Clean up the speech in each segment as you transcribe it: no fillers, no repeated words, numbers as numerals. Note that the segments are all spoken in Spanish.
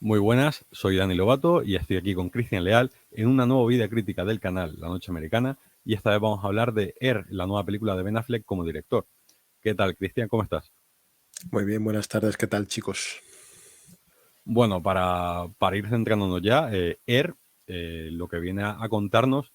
Muy buenas, soy Dani Lobato y estoy aquí con Cristian Leal en una nueva vida crítica del canal La Noche Americana y esta vez vamos a hablar de Air, la nueva película de Ben Affleck como director. ¿Qué tal, Cristian? ¿Cómo estás? Muy bien, buenas tardes, ¿qué tal, chicos? Bueno, para ir centrándonos ya, Air lo que viene a contarnos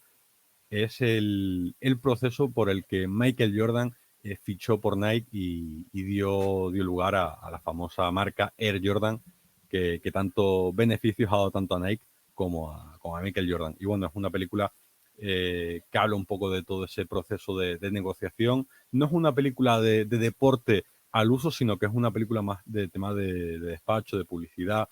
es el proceso por el que Michael Jordan fichó por Nike y dio lugar a la famosa marca Air Jordan, que tanto beneficios ha dado tanto a Nike como a Michael Jordan. Y bueno, es una película que habla un poco de todo ese proceso de negociación. No es una película de deporte al uso, sino que es una película más de tema de despacho, de publicidad,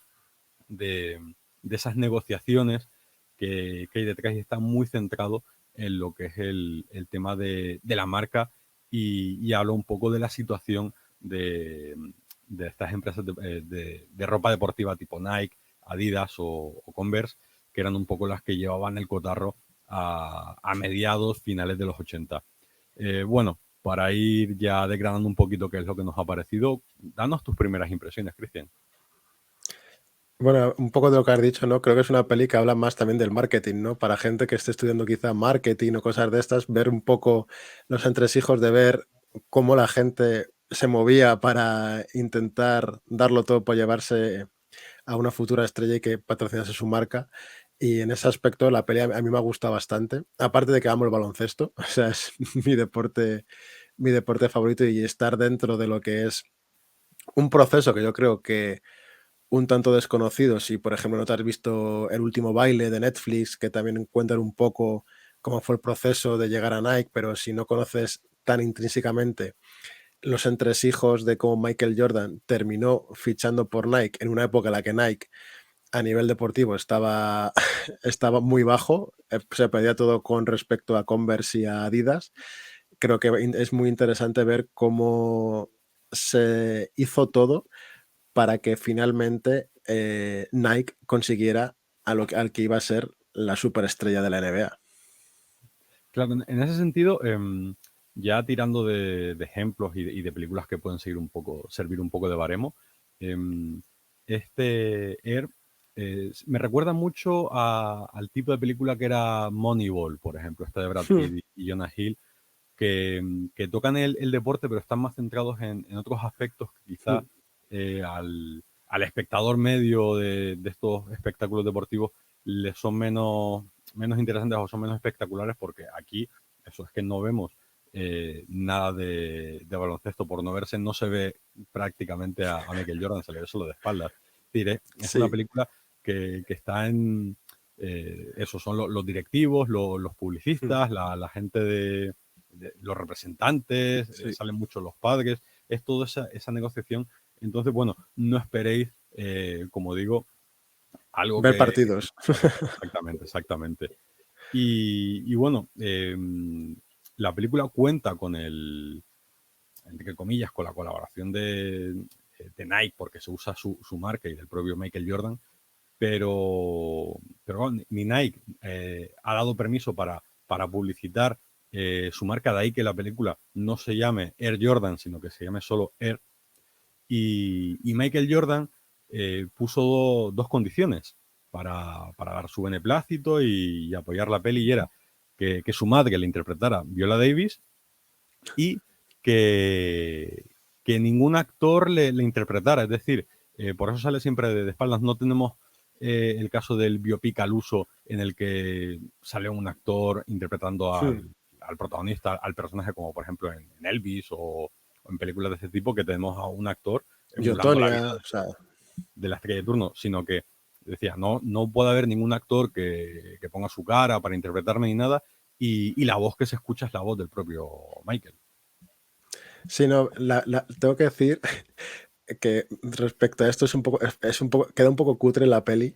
de, de esas negociaciones que hay detrás y está muy centrado en lo que es el tema de la marca y habla un poco de la situación de estas empresas de ropa deportiva tipo Nike, Adidas o Converse, que eran un poco las que llevaban el cotarro a mediados, finales de los 80. Bueno, para ir ya desgranando un poquito qué es lo que nos ha parecido, danos tus primeras impresiones, Cristian. Bueno, un poco de lo que has dicho, ¿no? Creo que es una peli que habla más también del marketing, ¿no? Para gente que esté estudiando quizá marketing o cosas de estas, ver un poco los entresijos de ver cómo la gente se movía para intentar darlo todo por llevarse a una futura estrella y que patrocinase su marca. Y en ese aspecto la peli a mí me ha gustado bastante. Aparte de que amo el baloncesto, o sea, es mi deporte favorito y estar dentro de lo que es un proceso que yo creo que un tanto desconocido. Si, por ejemplo, no te has visto El último baile de Netflix, que también cuentan un poco cómo fue el proceso de llegar a Nike, pero si no conoces tan intrínsecamente los entresijos de cómo Michael Jordan terminó fichando por Nike en una época en la que Nike a nivel deportivo estaba, estaba muy bajo, se pedía todo con respecto a Converse y a Adidas. Creo que es muy interesante ver cómo se hizo todo para que finalmente Nike consiguiera al que iba a ser la superestrella de la NBA. Claro, en ese sentido, ya tirando de ejemplos y de películas que pueden servir un poco de baremo, em, este Air me recuerda mucho al tipo de película que era Moneyball, por ejemplo, esta de Brad Hmm. Pitt y Jonah Hill, que tocan el deporte, pero están más centrados en otros aspectos que quizá Hmm. al espectador medio de estos espectáculos deportivos les son menos interesantes o son menos espectaculares, porque aquí eso es que no vemos nada de baloncesto. Por no verse, no se ve prácticamente a Michael Jordan, se le ve solo de espaldas. Es una Sí. película que está en... esos son los directivos, los Hmm. publicistas, la gente de los representantes, Sí. salen mucho los padres, es toda esa negociación. Entonces, bueno, no esperéis, como digo, algo Ver que... partidos. Exactamente, exactamente. Y bueno, la película cuenta con entre comillas, con la colaboración de Nike, porque se usa su marca y del propio Michael Jordan, pero bueno, ni Nike ha dado permiso para publicitar su marca, de ahí que la película no se llame Air Jordan, sino que se llame solo Air. Y Michael Jordan puso dos condiciones para dar su beneplácito y apoyar la peli, y era que su madre le interpretara Viola Davis y que ningún actor le interpretara. Es decir, por eso sale siempre de espaldas. No tenemos el caso del biopic al uso en el que sale un actor interpretando Hmm. al protagonista, al personaje, como por ejemplo en Elvis o en películas de ese tipo, que tenemos a un actor emulando la vida Yotonia, o sea, de la estrella de turno, sino que decía, no puede haber ningún actor que ponga su cara para interpretarme ni nada, y la voz que se escucha es la voz del propio Michael. sí, no, tengo que decir que respecto a esto es un poco, queda un poco cutre la peli.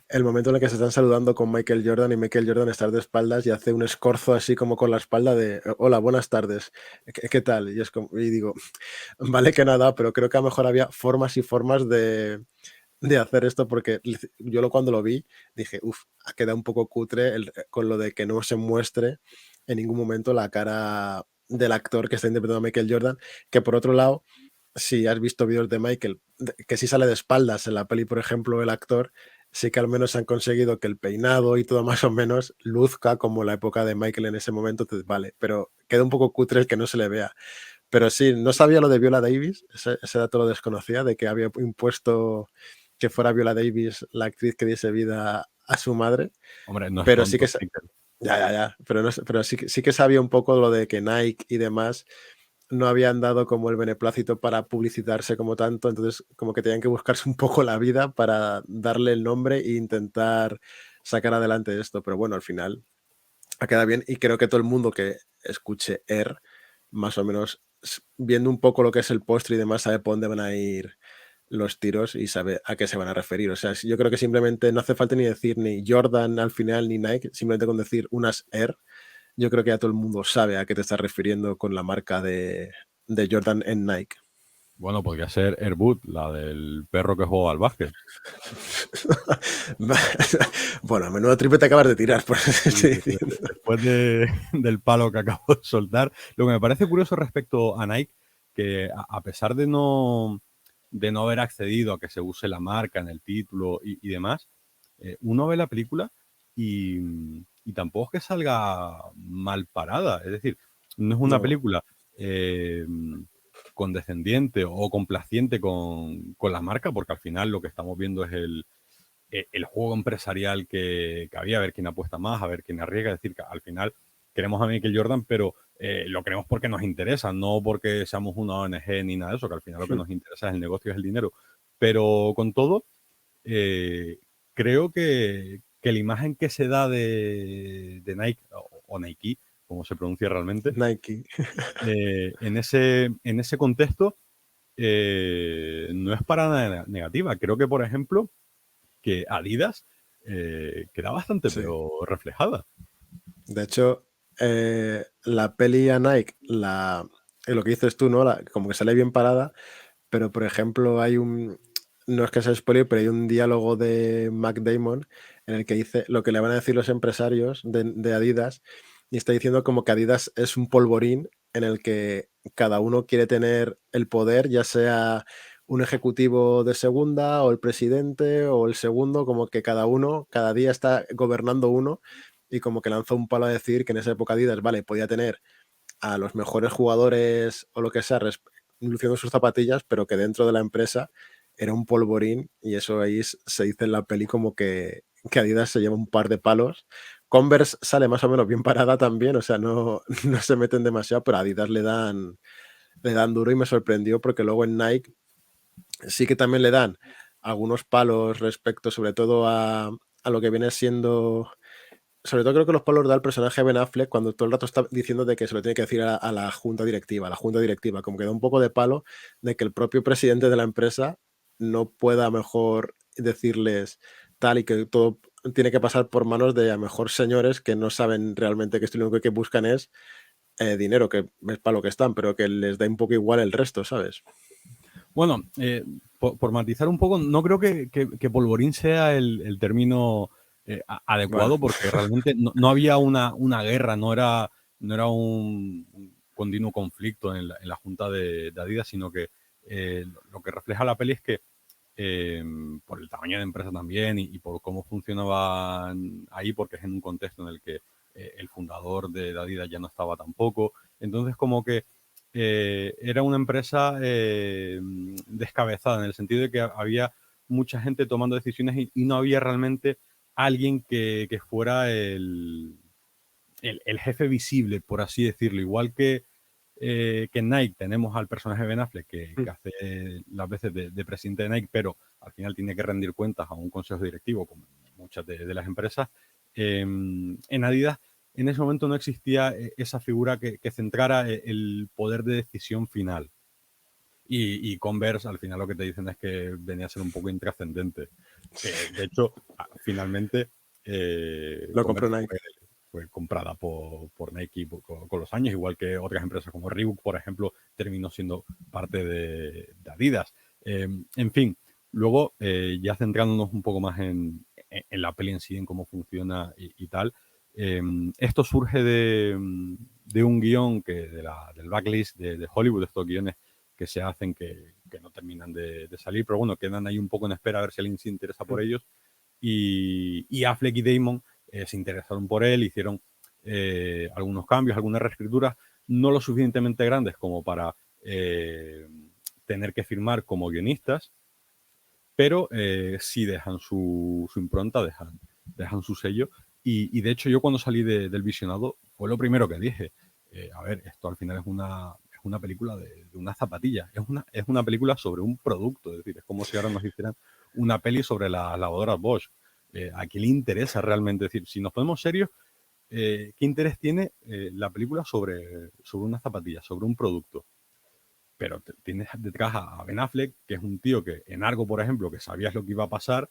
El momento en el que se están saludando con Michael Jordan y Michael Jordan está de espaldas y hace un escorzo así como con la espalda de hola, buenas tardes, ¿qué tal? Y digo, vale que nada, pero creo que a lo mejor había formas y formas de hacer esto porque cuando lo vi dije, uff, ha quedado un poco cutre con lo de que no se muestre en ningún momento la cara del actor que está interpretando a Michael Jordan, que por otro lado si has visto vídeos de Michael, que sí sale de espaldas en la peli, por ejemplo, el actor, sí que al menos han conseguido que el peinado y todo más o menos luzca como la época de Michael en ese momento, entonces vale, pero queda un poco cutre el que no se le vea. Pero sí, no sabía lo de Viola Davis, ese dato lo desconocía, de que había impuesto que fuera Viola Davis la actriz que diese vida a su madre, Hombre, no es pero sí que tonto, Michael. ya, pero, no, pero sí que sabía un poco lo de que Nike y demás no habían dado como el beneplácito para publicitarse como tanto, entonces como que tenían que buscarse un poco la vida para darle el nombre e intentar sacar adelante esto, pero bueno, al final ha quedado bien y creo que todo el mundo que escuche Air, más o menos viendo un poco lo que es el postre y demás, sabe por dónde van a ir los tiros y sabe a qué se van a referir. O sea, yo creo que simplemente no hace falta ni decir ni Jordan al final ni Nike, simplemente con decir unas Air, yo creo que ya todo el mundo sabe a qué te estás refiriendo con la marca de Jordan en Nike. Bueno, podría ser Air Bud, la del perro que juega al básquet. Bueno, a menudo triple te acabas de tirar, por eso te Sí, estoy diciendo. después del palo que acabo de soltar. Lo que me parece curioso respecto a Nike, que a pesar de no haber accedido a que se use la marca en el título y demás, uno ve la película y, y tampoco es que salga mal parada. Es decir, no es una No, película eh, condescendiente o complaciente con la marca, porque al final lo que estamos viendo es el juego empresarial que había, a ver quién apuesta más, a ver quién arriesga. Es decir, que al final queremos a Michael Jordan, pero lo queremos porque nos interesa, no porque seamos una ONG ni nada de eso, que al final lo que nos interesa es el negocio, es el dinero. Pero con todo, eh, creo que la imagen que se da de Nike, o Nike, como se pronuncia realmente, Nike. en ese contexto, no es para nada negativa. Creo que, por ejemplo, que Adidas queda bastante Sí. peor reflejada. De hecho, la peli a Nike, lo que dices tú, ¿no? Como que sale bien parada, pero por ejemplo hay no es que sea spoiler, pero hay un diálogo de Mac Damon en el que dice lo que le van a decir los empresarios de Adidas y está diciendo como que Adidas es un polvorín en el que cada uno quiere tener el poder, ya sea un ejecutivo de segunda o el presidente o el segundo, como que cada uno, cada día está gobernando uno y como que lanzó un palo a decir que en esa época Adidas, vale, podía tener a los mejores jugadores o lo que sea luciendo sus zapatillas, pero que dentro de la empresa era un polvorín y eso ahí se dice en la peli como que Adidas se lleva un par de palos. Converse sale más o menos bien parada también, o sea, no, no se meten demasiado, pero a Adidas le dan duro y me sorprendió porque luego en Nike sí que también le dan algunos palos respecto sobre todo a lo que viene siendo sobre todo creo que los palos da el personaje de Ben Affleck cuando todo el rato está diciendo de que se lo tiene que decir a la junta directiva, a la junta directiva, como que da un poco de palo de que el propio presidente de la empresa no pueda mejor decirles tal y que todo tiene que pasar por manos de a mejor señores que no saben realmente que esto lo único que buscan es dinero, que es para lo que están, pero que les da un poco igual el resto, ¿sabes? Bueno, por matizar un poco, no creo que polvorín sea el término Bueno, adecuado, porque realmente no había una guerra, no era un continuo conflicto en la junta de Adidas, sino que lo que refleja la peli es que por el tamaño de empresa también y por cómo funcionaban ahí, porque es en un contexto en el que el fundador de Adidas ya no estaba tampoco. Entonces, como que era una empresa descabezada, en el sentido de que había mucha gente tomando decisiones y no había realmente alguien que fuera el jefe visible, por así decirlo. Igual que en Nike tenemos al personaje de Ben Affleck que hace las veces de presidente de Nike, pero al final tiene que rendir cuentas a un consejo directivo, como muchas de las empresas. En Adidas en ese momento no existía esa figura que centrara el poder de decisión final. Y Converse al final lo que te dicen es que venía a ser un poco intrascendente. De hecho, finalmente lo compró Converse Nike. fue comprada por Nike con los años, igual que otras empresas como Reebok, por ejemplo, terminó siendo parte de Adidas. En fin, luego, ya centrándonos un poco más en la peli en sí, en cómo funciona y tal, esto surge de un guión del backlist de Hollywood, estos guiones que se hacen que no terminan de salir, pero bueno, quedan ahí un poco en espera a ver si alguien se interesa por ellos. Y Affleck y Damon se interesaron por él, hicieron algunos cambios, algunas reescrituras, no lo suficientemente grandes como para tener que firmar como guionistas, pero sí dejan su impronta, dejan su sello. Y de hecho yo cuando salí del visionado fue lo primero que dije. A ver, esto al final es una película de una zapatilla, es una película sobre un producto, es decir, es como si ahora nos hicieran una peli sobre las lavadoras Bosch. ¿A quién le interesa realmente? Es decir, si nos ponemos serios, ¿qué interés tiene la película sobre una zapatilla, sobre un producto? Pero tienes detrás a Ben Affleck, que es un tío que en Argo, por ejemplo, que sabías lo que iba a pasar,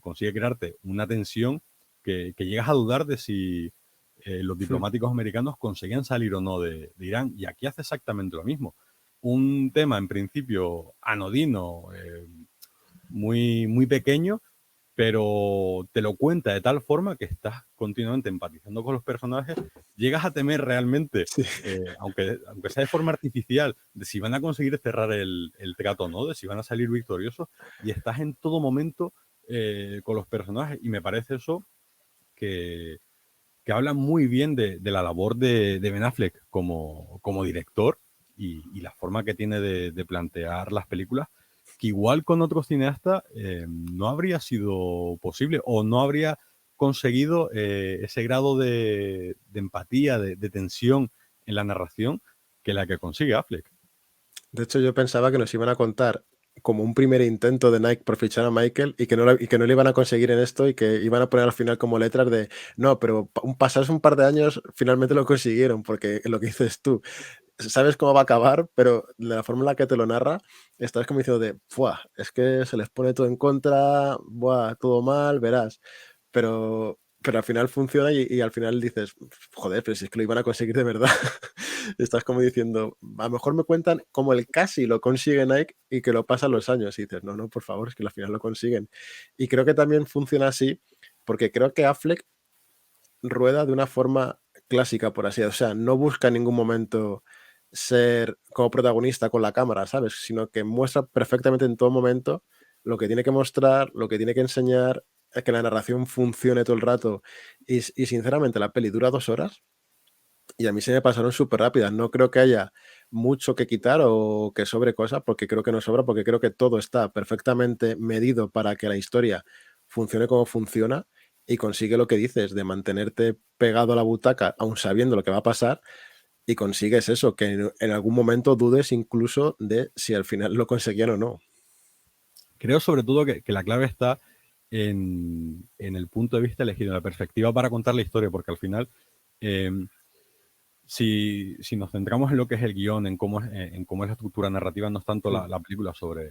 consigue crearte una tensión que llegas a dudar de si los diplomáticos americanos conseguían salir o no de Irán. Y aquí hace exactamente lo mismo. Un tema, en principio, anodino, muy, muy pequeño, pero te lo cuenta de tal forma que estás continuamente empatizando con los personajes, llegas a temer realmente, Sí. aunque sea de forma artificial, de si van a conseguir cerrar el trato o no, de si van a salir victoriosos, y estás en todo momento con los personajes, y me parece eso que, que habla muy bien de la labor de Ben Affleck como director y la forma que tiene de plantear las películas, que igual con otro cineasta no habría sido posible o no habría conseguido ese grado de empatía, de tensión en la narración que la que consigue Affleck. De hecho, yo pensaba que nos iban a contar como un primer intento de Nike por fichar a Michael y que no lo iban a conseguir en esto y que iban a poner al final como letras de no, pero pasados un par de años finalmente lo consiguieron, porque lo que dices tú, sabes cómo va a acabar, pero de la forma en la que te lo narra, estás como diciendo de, ¡buah! Es que se les pone todo en contra, ¡buah! Todo mal, verás. Pero al final funciona y al final dices, joder, pero si es que lo iban a conseguir de verdad. Estás como diciendo, a lo mejor me cuentan como el casi lo consigue Nike y que lo pasan los años. Y dices, no, no, por favor, es que al final lo consiguen. Y creo que también funciona así, porque creo que Affleck rueda de una forma clásica, por así decirlo. O sea, no busca en ningún momento ser como protagonista con la cámara, ¿sabes? Sino que muestra perfectamente en todo momento lo que tiene que mostrar, lo que tiene que enseñar, que la narración funcione todo el rato. Y sinceramente, la peli dura 2 horas y a mí se me pasaron súper rápidas. No creo que haya mucho que quitar o que sobre cosas, porque creo que no sobra, porque creo que todo está perfectamente medido para que la historia funcione como funciona y consigue lo que dices, de mantenerte pegado a la butaca, aun sabiendo lo que va a pasar, y consigues eso, que en algún momento dudes incluso de si al final lo conseguían o no. Creo sobre todo que la clave está en el punto de vista elegido, en la perspectiva para contar la historia, porque al final eh, si nos centramos en lo que es el guión, en cómo es la estructura narrativa, no es tanto Mm, la película sobre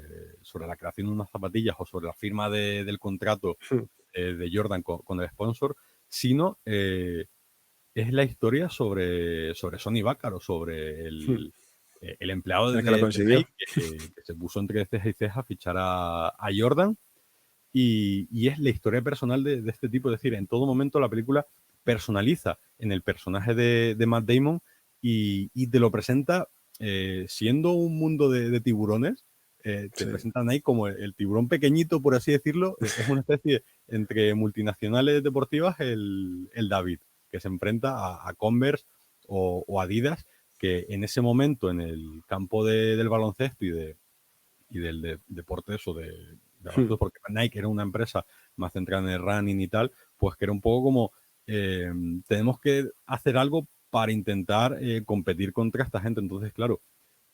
la creación de unas zapatillas o sobre la firma del contrato mm, de Jordan con el sponsor, sino es la historia sobre Sonny Vaccaro, sobre mm. el empleado El que lo de Nike consiguió. que se puso entre ceja y ceja a fichar a Jordan y es la historia personal de este tipo. Es decir, en todo momento la película personaliza en el personaje de Matt Damon y te lo presenta siendo un mundo de tiburones. Te Sí. presentan ahí como el tiburón pequeñito, por así decirlo. Es una especie entre multinacionales deportivas el David, que se enfrenta a Converse o Adidas, que en ese momento en el campo del baloncesto y del deporte eso de Mm. baloncesto, porque Nike era una empresa más centrada en el running y tal, pues que era un poco como eh, tenemos que hacer algo para intentar competir contra esta gente. Entonces, claro,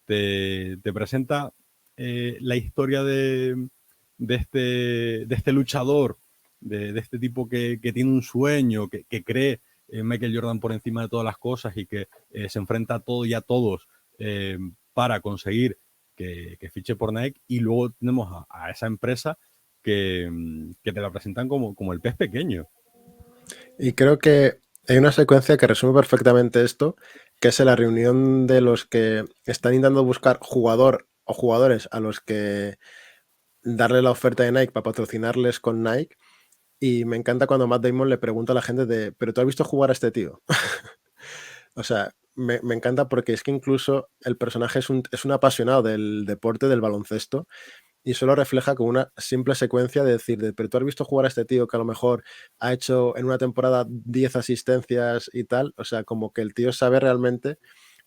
te presenta la historia de este luchador, de este tipo que tiene un sueño, que cree en Michael Jordan por encima de todas las cosas y que se enfrenta a todo y a todos para conseguir que fiche por Nike. Y luego tenemos a esa empresa que te la presentan como el pez pequeño. Y creo que hay una secuencia que resume perfectamente esto, que es la reunión de los que están intentando buscar jugador o jugadores a los que darle la oferta de Nike para patrocinarles con Nike. Y me encanta cuando Matt Damon le pregunta a la gente de, ¿pero tú has visto jugar a este tío? O sea, me encanta porque es que incluso el personaje es un apasionado del deporte, del baloncesto, y solo refleja con una simple secuencia de decir, pero tú has visto jugar a este tío que a lo mejor ha hecho en una temporada 10 asistencias y tal, o sea, como que el tío sabe realmente,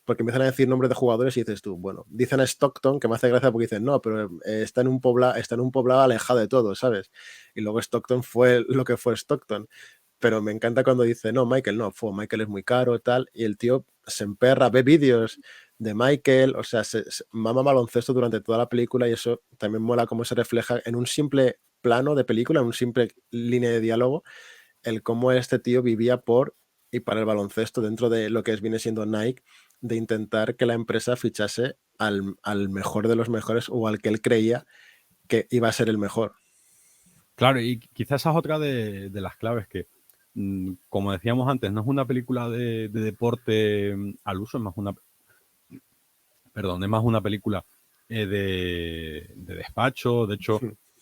porque empiezan a decir nombres de jugadores y dices tú, bueno, dicen a Stockton, que me hace gracia porque dicen, no, pero está en un poblado alejado de todo, ¿sabes? Y luego Stockton fue lo que fue Stockton. Pero me encanta cuando dice, no, Michael no, Michael es muy caro, tal, y el tío se emperra, ve vídeos de Michael, o sea, mama baloncesto durante toda la película y eso también mola cómo se refleja en un simple plano de película, en un simple línea de diálogo, el cómo este tío vivía por y para el baloncesto dentro de lo que viene siendo Nike, de intentar que la empresa fichase al mejor de los mejores o al que él creía que iba a ser el mejor. Claro, y quizás esa es otra de las claves que, como decíamos antes, no es una película de deporte al uso, es más una película de despacho. De hecho,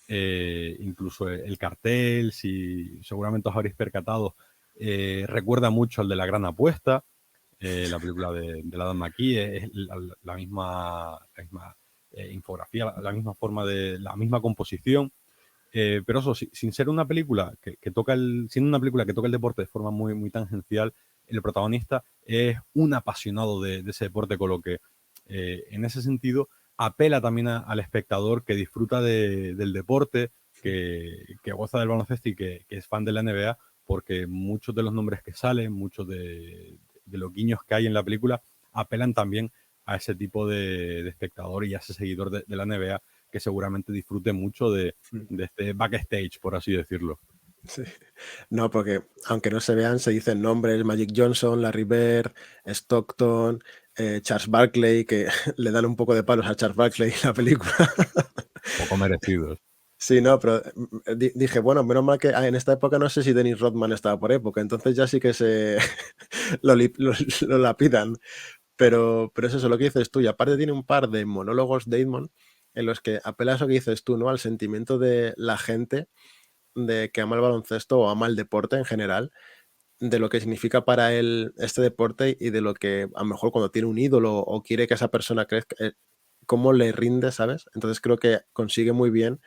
incluso el cartel, si seguramente os habréis percatado, recuerda mucho al de La Gran Apuesta, la película de Adam McKee, es la misma infografía, la misma forma la misma composición. Pero eso, sin ser una película siendo una película que toca el deporte de forma muy, muy tangencial, el protagonista es un apasionado de ese deporte, con lo que en ese sentido apela también al espectador que disfruta del deporte, que goza del baloncesto y que es fan de la NBA, porque muchos de los nombres que salen, muchos de los guiños que hay en la película, apelan también a ese tipo de espectador y a ese seguidor de la NBA, que seguramente disfrute mucho de este backstage, por así decirlo. Sí. No, porque aunque no se vean, se dicen nombres, Magic Johnson, Larry Bird, Stockton, Charles Barkley, que le dan un poco de palos a Charles Barkley en la película. Poco merecidos. Sí, no, pero dije, bueno, menos mal que en esta época no sé si Dennis Rodman estaba por época, entonces ya sí que se lo lapidan. Pero es eso lo que dices tú, y aparte tiene un par de monólogos Damon en los que apela a eso que dices tú, ¿no? Al sentimiento de la gente de que ama el baloncesto o ama el deporte en general, de lo que significa para él este deporte y de lo que a lo mejor cuando tiene un ídolo o quiere que esa persona crezca, cómo le rinde, ¿sabes? Entonces creo que consigue muy bien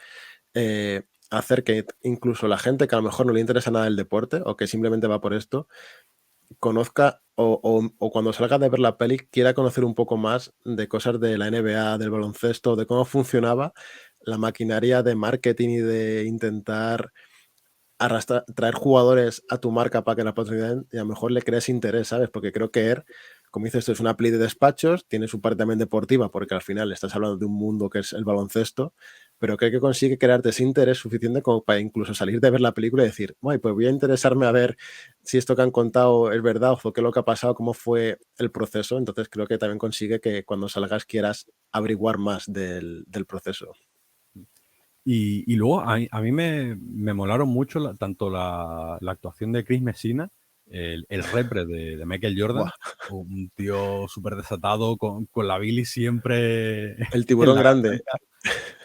hacer que incluso la gente que a lo mejor no le interesa nada el deporte o que simplemente va por esto, conozca o cuando salga de ver la peli quiera conocer un poco más de cosas de la NBA, del baloncesto, de cómo funcionaba la maquinaria de marketing y de intentar traer jugadores a tu marca para que la patrocinen y a lo mejor le crees interés, ¿sabes? Porque creo que como dices, esto es una peli de despachos, tiene su parte también deportiva, porque al final estás hablando de un mundo que es el baloncesto, pero creo que consigue crearte ese interés suficiente como para incluso salir de ver la película y decir, guay, pues voy a interesarme a ver si esto que han contado es verdad o qué es lo que ha pasado, cómo fue el proceso. Entonces creo que también consigue que cuando salgas quieras averiguar más del proceso. Y luego a mí me molaron mucho tanto la actuación de Chris Messina, el repre de Michael Jordan, Buah, un tío súper desatado, con la bilis siempre el en tiburón la grande. garganta,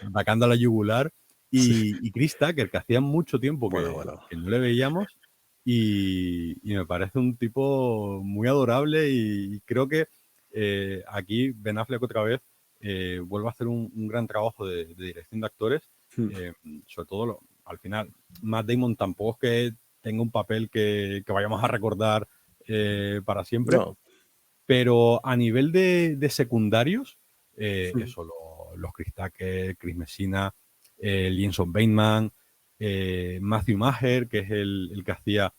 atacando a la yugular. Sí. Y Chris Tucker, que hacía mucho tiempo Bueno, bueno. que no le veíamos, y me parece un tipo muy adorable, y creo que aquí Ben Affleck otra vez vuelve a hacer un gran trabajo de dirección de actores. Hmm. eh, Sobre todo, al final, Matt Damon tampoco es que tenga un papel que vayamos a recordar para siempre, No. pero a nivel de secundarios, Hmm. eso, los Chris Tucker, Chris Messina, Lienson Bateman, Matthew Maher, que es el que hacía,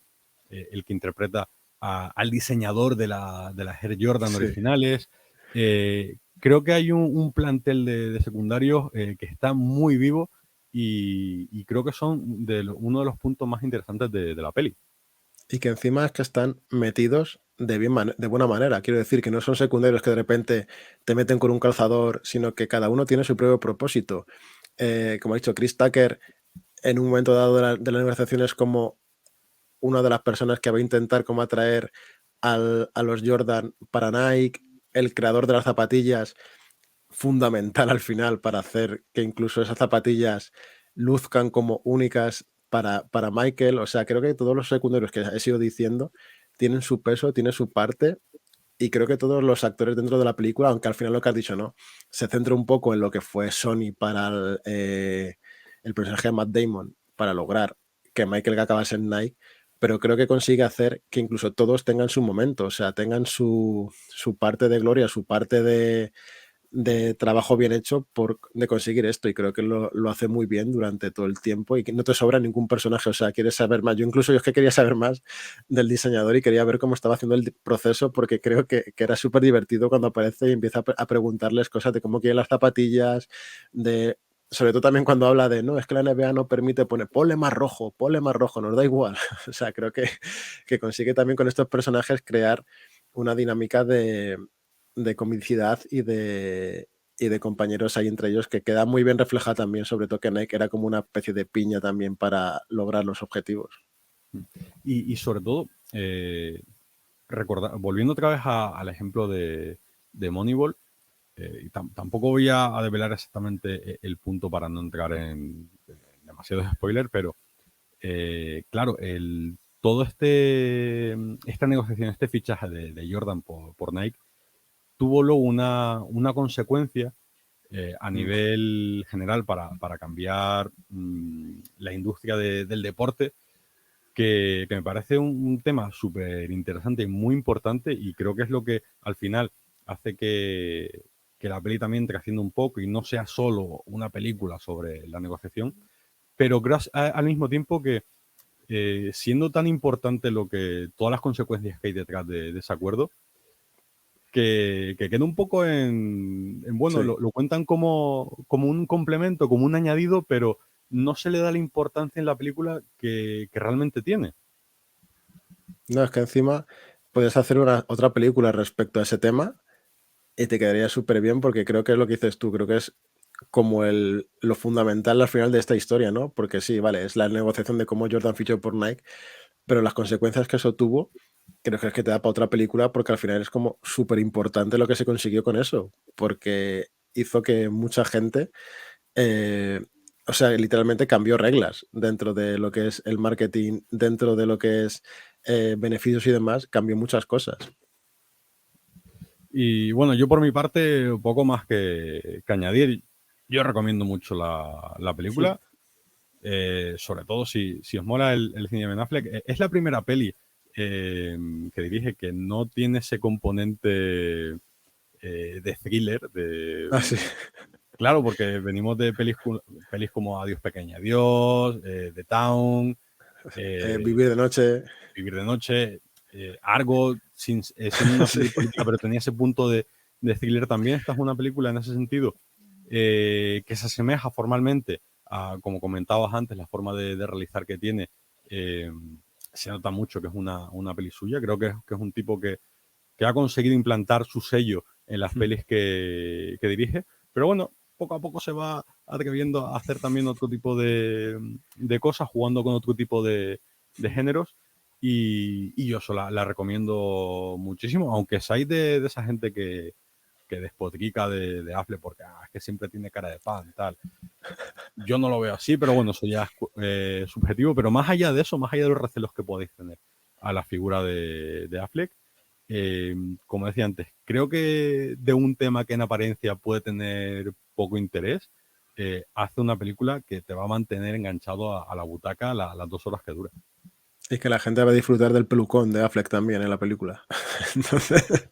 el que interpreta al diseñador de las Air Jordan Sí. originales. Creo que hay un plantel de secundarios que está muy vivo, y creo que son uno de los puntos más interesantes de la peli. Y que encima es que están metidos de buena manera. Quiero decir que no son secundarios que de repente te meten con un calzador, sino que cada uno tiene su propio propósito. Como ha dicho Chris Tucker, en un momento dado de la negociación es como una de las personas que va a intentar como atraer a los Jordan para Nike, el creador de las zapatillas, fundamental al final para hacer que incluso esas zapatillas luzcan como únicas para Michael. O sea, creo que todos los secundarios que he sido diciendo tienen su peso, tienen su parte y creo que todos los actores dentro de la película, aunque al final lo que has dicho, ¿no? Se centra un poco en lo que fue Sony para el personaje de Matt Damon, para lograr que Michael acabase en Nike, pero creo que consigue hacer que incluso todos tengan su momento, o sea, tengan su parte de gloria, su parte de trabajo bien hecho de conseguir esto, y creo que lo hace muy bien durante todo el tiempo y que no te sobra ningún personaje, o sea, quieres saber más. Yo es que quería saber más del diseñador y quería ver cómo estaba haciendo el proceso, porque creo que era súper divertido cuando aparece y empieza a preguntarles cosas de cómo quieren las zapatillas, de... Sobre todo también cuando habla de, no, es que la NBA no permite poner, ponle más rojo, nos da igual. O sea, creo que consigue también con estos personajes crear una dinámica de comicidad y de compañeros ahí entre ellos, que queda muy bien reflejada también, sobre todo que Nike era como una especie de piña también para lograr los objetivos. Y sobre todo, volviendo otra vez al ejemplo de Moneyball, y tampoco voy a develar exactamente el punto para no entrar en demasiados spoilers, pero claro, todo esta negociación, este fichaje de Jordan por Nike, tuvo luego una consecuencia a nivel general para cambiar la industria del deporte, que me parece un tema súper interesante y muy importante, y creo que es lo que al final hace que la peli también trascienda un poco y no sea solo una película sobre la negociación, pero creo al mismo tiempo que siendo tan importante todas las consecuencias que hay detrás de ese acuerdo, que queda un poco bueno, Sí. lo cuentan como un complemento, como un añadido, pero no se le da la importancia en la película que realmente tiene. No, es que encima puedes hacer otra película respecto a ese tema y te quedaría súper bien, porque creo que es lo que dices tú, creo que es como lo fundamental al final de esta historia, ¿no? Porque sí, vale, es la negociación de cómo Jordan fichó por Nike, pero las consecuencias que eso tuvo, creo que es que te da para otra película, porque al final es como súper importante lo que se consiguió con eso, porque hizo que mucha gente, eh, o sea, literalmente cambió reglas dentro de lo que es el marketing, dentro de lo que es beneficios y demás, cambió muchas cosas. Y bueno, yo por mi parte, poco más que añadir. Yo recomiendo mucho la película, sobre todo si os mola el cine de Ben Affleck. Es la primera peli que dirige que no tiene ese componente de thriller. Ah, sí. Claro, porque venimos de pelis como Adiós Pequeña Adiós, The Town, Vivir de noche. Vivir de Noche, Argo, siendo una peli política, pero tenía ese punto de thriller también. Esta es una película en ese sentido que se asemeja formalmente a, como comentabas antes, la forma de realizar que tiene. eh, Se nota mucho que es una peli suya. Creo que es un tipo que ha conseguido implantar su sello en las pelis que dirige. Pero bueno, poco a poco se va atreviendo a hacer también otro tipo de cosas, jugando con otro tipo de géneros. Y yo la recomiendo muchísimo, aunque seáis de esa gente que despotrica de Affleck porque es que siempre tiene cara de pan y tal. Yo no lo veo así, pero bueno, eso ya es subjetivo. Pero más allá de eso, más allá de los recelos que podéis tener a la figura de Affleck, como decía antes, creo que de un tema que en apariencia puede tener poco interés, hace una película que te va a mantener enganchado a la butaca las 2 horas que dura. Y que la gente va a disfrutar del pelucón de Affleck también en la película. Entonces,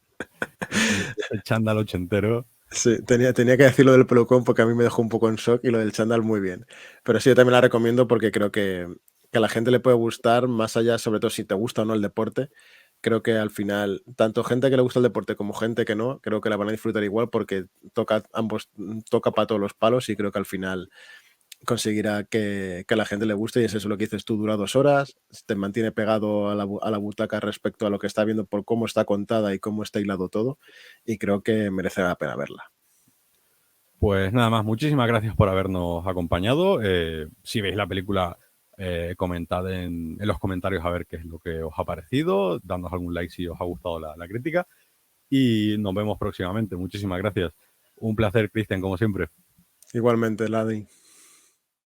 El chándal ochentero. sí, tenía que decir lo del pelucón porque a mí me dejó un poco en shock, y lo del chándal muy bien. Pero sí, yo también la recomiendo porque creo que a la gente le puede gustar, más allá, sobre todo si te gusta o no el deporte. Creo que al final, tanto gente que le gusta el deporte como gente que no, creo que la van a disfrutar igual, porque toca para todos los palos, y creo que al final conseguirá que a la gente le guste, y es eso lo que dices tú, dura 2 horas, te mantiene pegado a la butaca respecto a lo que está viendo por cómo está contada y cómo está hilado todo, y creo que merece la pena verla. Pues nada más, muchísimas gracias por habernos acompañado. Si veis la película, comentad en los comentarios a ver qué es lo que os ha parecido, dadnos algún like si os ha gustado la crítica, y nos vemos próximamente. Muchísimas gracias. Un placer, Cristian, como siempre. Igualmente, Ladi.